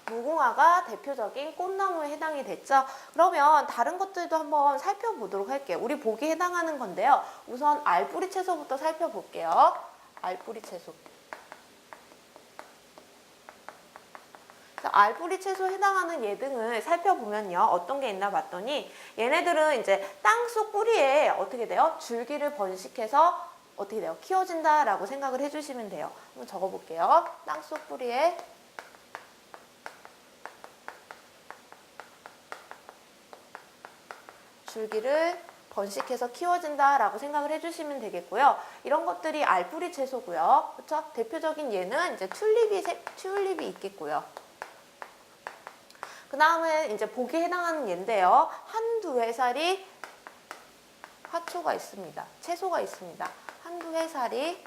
Speaker 1: 무궁화가 대표적인 꽃나무에 해당이 됐죠. 그러면 다른 것들도 한번 살펴보도록 할게요. 우리 보기에 해당하는 건데요. 우선 알뿌리 채소부터 살펴볼게요. 알뿌리 채소. 알뿌리 채소에 해당하는 얘 등을 살펴보면요. 어떤 게 있나 봤더니 얘네들은 이제 땅속 뿌리에 어떻게 돼요? 줄기를 번식해서 어떻게 돼요? 키워진다라고 생각을 해주시면 돼요. 한번 적어볼게요. 땅속 뿌리에 줄기를 번식해서 키워진다라고 생각을 해주시면 되겠고요. 이런 것들이 알뿌리 채소고요. 그렇죠? 대표적인 예는 이제 튤립이 있겠고요. 그 다음에 이제 보기에 해당하는 예인데요. 한두 해살이 화초가 있습니다. 채소가 있습니다. 한두 해살이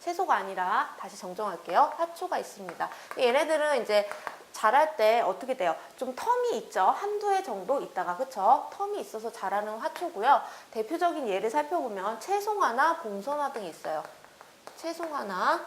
Speaker 1: 채소가 아니라 다시 정정할게요. 화초가 있습니다. 얘네들은 이제 자랄 때 어떻게 돼요? 좀 텀이 있죠. 한두 해 정도 있다가 그쵸? 텀이 있어서 자라는 화초고요. 대표적인 예를 살펴보면 채송화나 봉선화 등이 있어요. 채송화나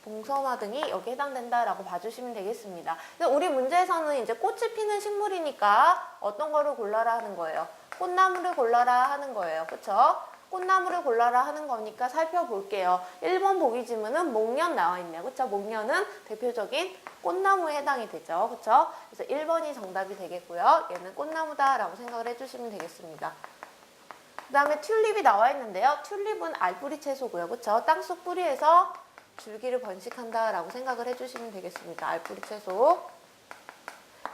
Speaker 1: 봉선화 등이 여기에 해당된다라고 봐주시면 되겠습니다. 우리 문제에서는 이제 꽃이 피는 식물이니까 어떤 거를 골라라 하는 거예요? 꽃나무를 골라라 하는 거예요. 그쵸? 꽃나무를 골라라 하는 거니까 살펴볼게요. 1번 보기 지문은 목련 나와 있네요. 그쵸? 목련은 대표적인 꽃나무에 해당이 되죠. 그쵸? 그래서 1번이 정답이 되겠고요. 얘는 꽃나무다라고 생각을 해주시면 되겠습니다. 그 다음에 튤립이 나와 있는데요. 튤립은 알뿌리 채소고요. 그쵸? 땅속 뿌리에서 줄기를 번식한다라고 생각을 해주시면 되겠습니다. 알뿌리 채소.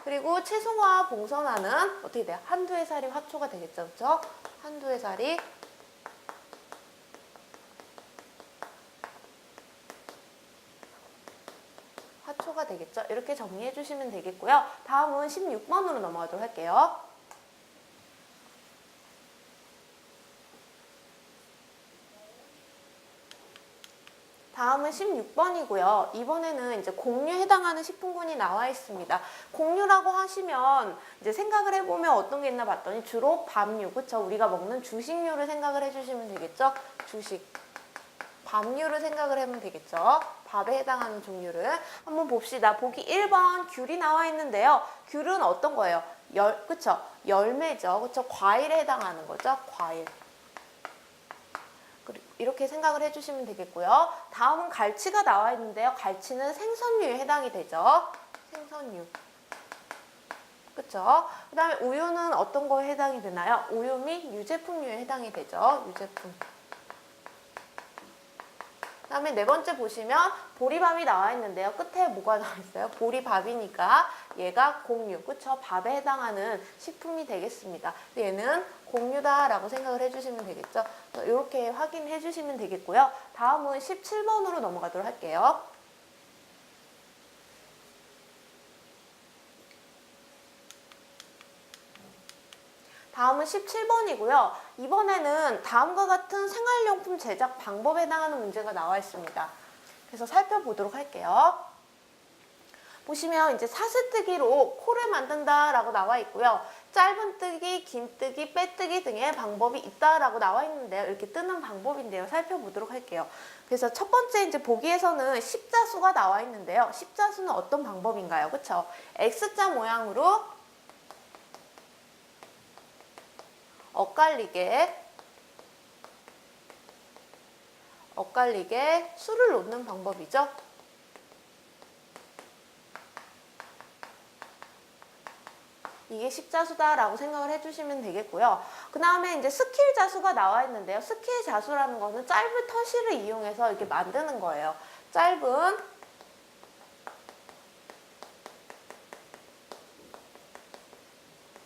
Speaker 1: 그리고 채송화, 봉선화는 어떻게 돼요? 한두 해살이 화초가 되겠죠. 그쵸? 한두 해살이 화초가 되겠죠. 이렇게 정리해 주시면 되겠고요. 다음은 16번으로 넘어가도록 할게요. 다음은 16번이고요. 이번에는 이제 곡류에 해당하는 식품군이 나와 있습니다. 곡류라고 하시면 이제 생각을 해보면 어떤 게 있나 봤더니 주로 밥류, 그쵸? 우리가 먹는 주식류를 생각을 해주시면 되겠죠? 주식. 밥류를 생각을 하면 되겠죠? 밥에 해당하는 종류를. 한번 봅시다. 보기 1번 귤이 나와 있는데요. 귤은 어떤 거예요? 그쵸? 열매죠. 그쵸? 과일에 해당하는 거죠? 과일. 이렇게 생각을 해주시면 되겠고요. 다음은 갈치가 나와 있는데요. 갈치는 생선류에 해당이 되죠. 생선류. 그쵸? 그 다음에 우유는 어떤 거에 해당이 되나요? 우유 및 유제품류에 해당이 되죠. 유제품. 그 다음에 네 번째 보시면 보리밥이 나와 있는데요. 끝에 뭐가 나와 있어요? 보리밥이니까 얘가 곡류, 그쵸? 밥에 해당하는 식품이 되겠습니다. 얘는 곡류다라고 생각을 해주시면 되겠죠? 이렇게 확인해 주시면 되겠고요. 다음은 17번으로 넘어가도록 할게요. 다음은 17번이고요. 이번에는 다음과 같은 생활용품 제작 방법에 해당하는 문제가 나와 있습니다. 그래서 살펴보도록 할게요. 보시면 이제 사슬뜨기로 코를 만든다라고 나와 있고요. 짧은뜨기, 긴뜨기, 빼뜨기 등의 방법이 있다라고 나와 있는데요. 이렇게 뜨는 방법인데요. 살펴보도록 할게요. 그래서 첫 번째 이제 보기에서는 십자수가 나와 있는데요. 십자수는 어떤 방법인가요? 그쵸? X자 모양으로 엇갈리게 수를 놓는 방법이죠. 이게 십자수다라고 생각을 해주시면 되겠고요. 그 다음에 이제 스킬 자수가 나와 있는데요. 스킬 자수라는 거는 짧은 터시를 이용해서 이렇게 만드는 거예요. 짧은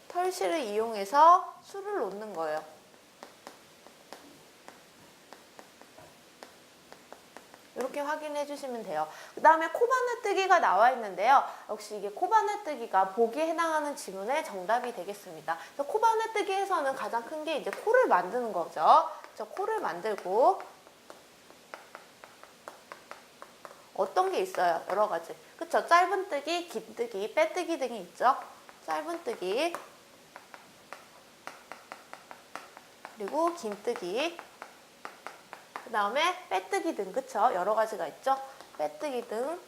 Speaker 1: 털실을 이용해서 수를 놓는 거예요. 이렇게 확인해 주시면 돼요. 그 다음에 코바늘뜨기가 나와 있는데요. 역시 이게 코바늘뜨기가 보기에 해당하는 지문의 정답이 되겠습니다. 그래서 코바늘뜨기에서는 가장 큰 게 이제 코를 만드는 거죠. 그래서 코를 만들고 어떤 게 있어요? 여러 가지. 그쵸? 짧은뜨기, 긴뜨기, 빼뜨기 등이 있죠. 짧은뜨기 그리고 긴뜨기 그 다음에 빼뜨기 등, 그쵸? 여러 가지가 있죠? 빼뜨기 등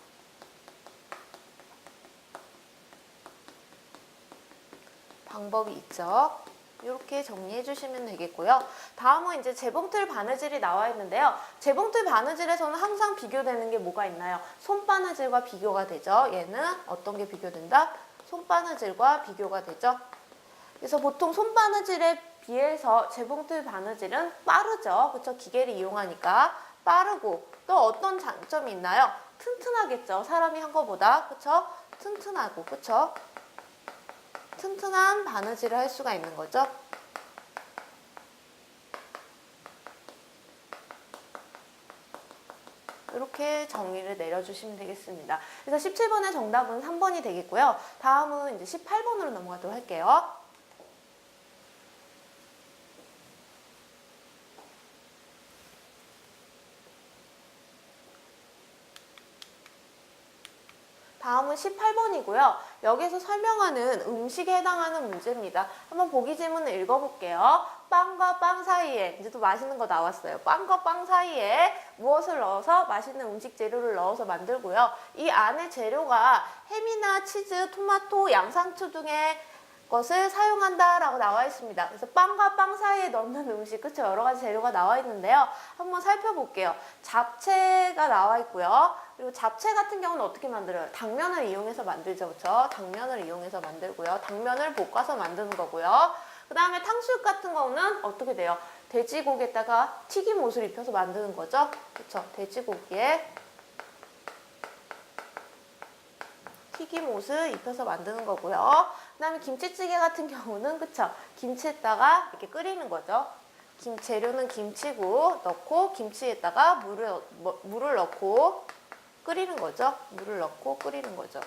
Speaker 1: 방법이 있죠. 이렇게 정리해 주시면 되겠고요. 다음은 이제 재봉틀 바느질이 나와 있는데요. 재봉틀 바느질에서는 항상 비교되는 게 뭐가 있나요? 손바느질과 비교가 되죠. 얘는 어떤 게 비교된다? 손바느질과 비교가 되죠. 그래서 보통 손바느질에 비해서 재봉틀 바느질은 빠르죠. 그쵸? 기계를 이용하니까 빠르고 또 어떤 장점이 있나요? 튼튼하겠죠. 사람이 한 거보다. 그쵸? 튼튼하고. 그쵸? 튼튼한 바느질을 할 수가 있는 거죠. 이렇게 정리를 내려주시면 되겠습니다. 그래서 17번의 정답은 3번이 되겠고요. 다음은 이제 18번으로 넘어가도록 할게요. 다음은 18번이고요. 여기서 설명하는 음식에 해당하는 문제입니다. 한번 보기 질문을 읽어볼게요. 빵과 빵 사이에, 이제 또 맛있는 거 나왔어요. 빵과 빵 사이에 무엇을 넣어서 맛있는 음식 재료를 넣어서 만들고요. 이 안에 재료가 햄이나 치즈, 토마토, 양상추 등의 것을 사용한다라고 나와 있습니다. 그래서 빵과 빵 사이에 넣는 음식, 그쵸? 여러 가지 재료가 나와 있는데요. 한번 살펴볼게요. 잡채가 나와 있고요. 그리고 잡채 같은 경우는 어떻게 만들어요? 당면을 이용해서 만들죠, 그쵸? 당면을 이용해서 만들고요. 당면을 볶아서 만드는 거고요. 그 다음에 탕수육 같은 경우는 어떻게 돼요? 돼지고기에다가 튀김옷을 입혀서 만드는 거죠, 그쵸? 돼지고기에 튀김옷을 입혀서 만드는 거고요. 그 다음에 김치찌개 같은 경우는 그쵸? 김치에다가 이렇게 끓이는 거죠. 재료는 김치고 넣고 김치에다가 물을 넣고 끓이는 거죠. 물을 넣고 끓이는 거죠.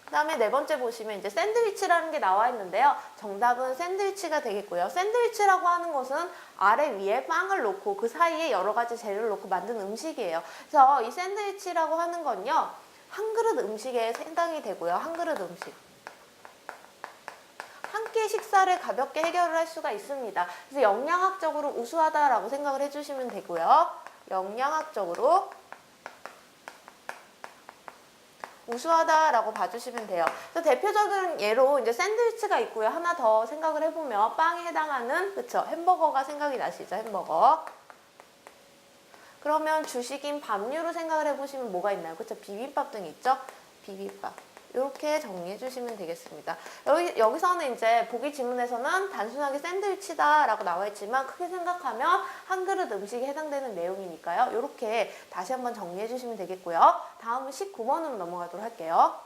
Speaker 1: 그 다음에 네 번째 보시면 이제 샌드위치라는 게 나와 있는데요. 정답은 샌드위치가 되겠고요. 샌드위치라고 하는 것은 아래 위에 빵을 놓고 그 사이에 여러 가지 재료를 놓고 만든 음식이에요. 그래서 이 샌드위치라고 하는 건요. 한 그릇 음식에 해당이 되고요. 한 그릇 음식. 한 끼 식사를 가볍게 해결을 할 수가 있습니다. 그래서 영양학적으로 우수하다라고 생각을 해주시면 되고요. 영양학적으로 우수하다라고 봐주시면 돼요. 그래서 대표적인 예로 이제 샌드위치가 있고요. 하나 더 생각을 해보면 빵에 해당하는 그쵸? 햄버거가 생각이 나시죠? 햄버거. 그러면 주식인 밥류로 생각을 해보시면 뭐가 있나요? 그쵸? 비빔밥 등 있죠? 비빔밥. 이렇게 정리해 주시면 되겠습니다. 여기서는 이제 보기 지문에서는 단순하게 샌드위치다라고 나와 있지만 크게 생각하면 한 그릇 음식에 해당되는 내용이니까요. 이렇게 다시 한번 정리해 주시면 되겠고요. 다음은 19번으로 넘어가도록 할게요.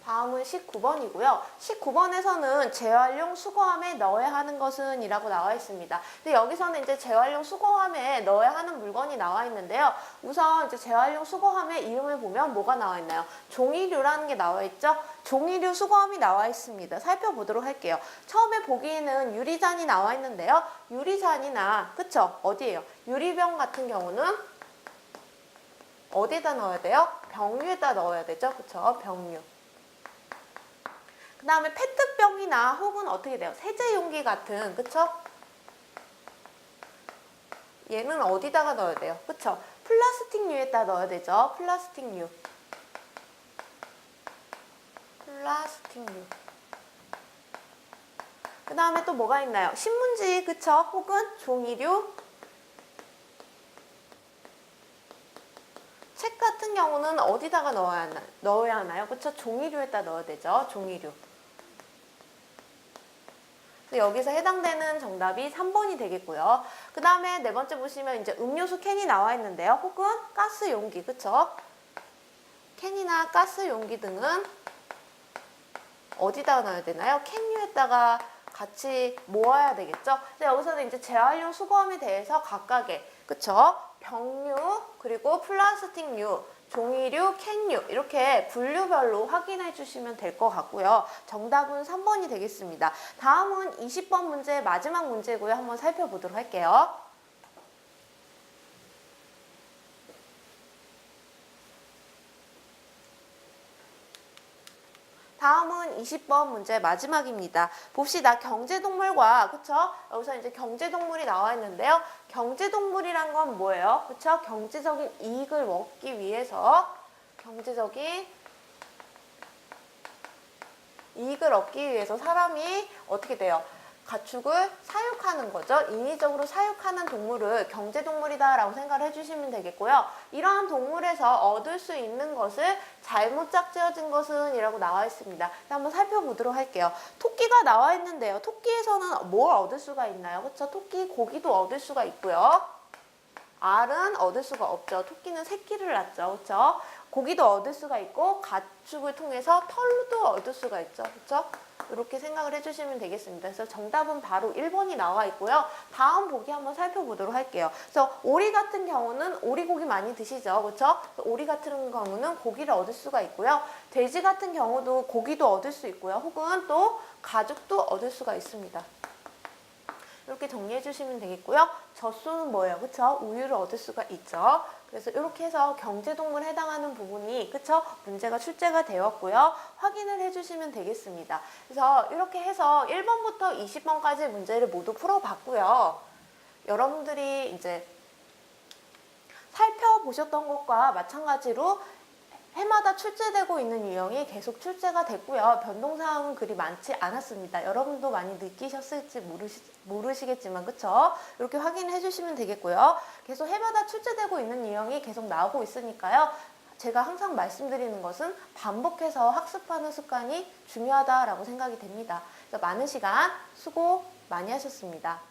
Speaker 1: 다음은 19번이고요. 19번에서는 재활용 수거함에 넣어야 하는 것은 이라고 나와 있습니다. 근데 여기서는 이제 재활용 수거함에 넣어야 하는 물건이 나와 있는데요. 우선 이제 재활용 수거함의 이름을 보면 뭐가 나와 있나요? 종이류라는 게 나와 있죠? 종이류 수거함이 나와 있습니다. 살펴보도록 할게요. 처음에 보기에는 유리잔이 나와 있는데요. 유리잔이나, 그쵸? 어디예요? 유리병 같은 경우는 어디에다 넣어야 돼요? 병류에다 넣어야 되죠? 그쵸? 병류. 그 다음에 페트병이나 혹은 어떻게 돼요? 세제 용기 같은, 그쵸? 얘는 어디다가 넣어야 돼요? 그쵸? 플라스틱류에다 넣어야 되죠? 플라스틱류. 플라스틱류. 그 다음에 또 뭐가 있나요? 신문지, 그쵸? 혹은 종이류. 책 같은 경우는 어디다가 넣어야 하나요? 그쵸? 종이류에다 넣어야 되죠? 종이류. 여기서 해당되는 정답이 3번이 되겠고요. 그 다음에 네 번째 보시면 이제 음료수 캔이 나와 있는데요. 혹은 가스 용기, 그쵸? 캔이나 가스 용기 등은 어디다가 넣어야 되나요? 캔류에다가 같이 모아야 되겠죠? 근데 여기서는 이제 재활용 수거함에 대해서 각각의, 그쵸? 병류, 그리고 플라스틱류, 종이류, 캔류 이렇게 분류별로 확인해 주시면 될 것 같고요. 정답은 3번이 되겠습니다. 다음은 20번 문제 마지막 문제고요. 한번 살펴보도록 할게요. 다음은 20번 문제 마지막입니다. 봅시다. 경제동물과, 그쵸? 여기서 이제 경제동물이 나와 있는데요. 경제동물이란 건 뭐예요? 그쵸? 경제적인 이익을 얻기 위해서, 경제적인 이익을 얻기 위해서 사람이 어떻게 돼요? 가축을 사육하는 거죠. 인위적으로 사육하는 동물을 경제동물이다라고 생각을 해주시면 되겠고요. 이러한 동물에서 얻을 수 있는 것을 잘못 짝지어진 것은 이라고 나와 있습니다. 한번 살펴보도록 할게요. 토끼가 나와 있는데요. 토끼에서는 뭘 얻을 수가 있나요? 그렇죠? 토끼 고기도 얻을 수가 있고요. 알은 얻을 수가 없죠. 토끼는 새끼를 낳죠. 그렇죠? 고기도 얻을 수가 있고 가축을 통해서 털도 얻을 수가 있죠. 그렇죠? 이렇게 생각을 해주시면 되겠습니다. 그래서 정답은 바로 1번이 나와 있고요. 다음 보기 한번 살펴보도록 할게요. 그래서 오리 같은 경우는 오리고기 많이 드시죠. 그렇죠? 오리 같은 경우는 고기를 얻을 수가 있고요. 돼지 같은 경우도 고기도 얻을 수 있고요. 혹은 또 가죽도 얻을 수가 있습니다. 이렇게 정리해 주시면 되겠고요. 젖소는 뭐예요? 그쵸? 우유를 얻을 수가 있죠. 그래서 이렇게 해서 경제동물에 해당하는 부분이 그쵸? 문제가 출제가 되었고요. 확인을 해주시면 되겠습니다. 그래서 이렇게 해서 1번부터 20번까지 문제를 모두 풀어봤고요. 여러분들이 이제 살펴보셨던 것과 마찬가지로 해마다 출제되고 있는 유형이 계속 출제가 됐고요. 변동사항은 그리 많지 않았습니다. 여러분도 많이 느끼셨을지 모르시겠지만 그쵸? 이렇게 확인해 주시면 되겠고요. 계속 해마다 출제되고 있는 유형이 계속 나오고 있으니까요. 제가 항상 말씀드리는 것은 반복해서 학습하는 습관이 중요하다라고 생각이 됩니다. 그래서 많은 시간 수고 많이 하셨습니다.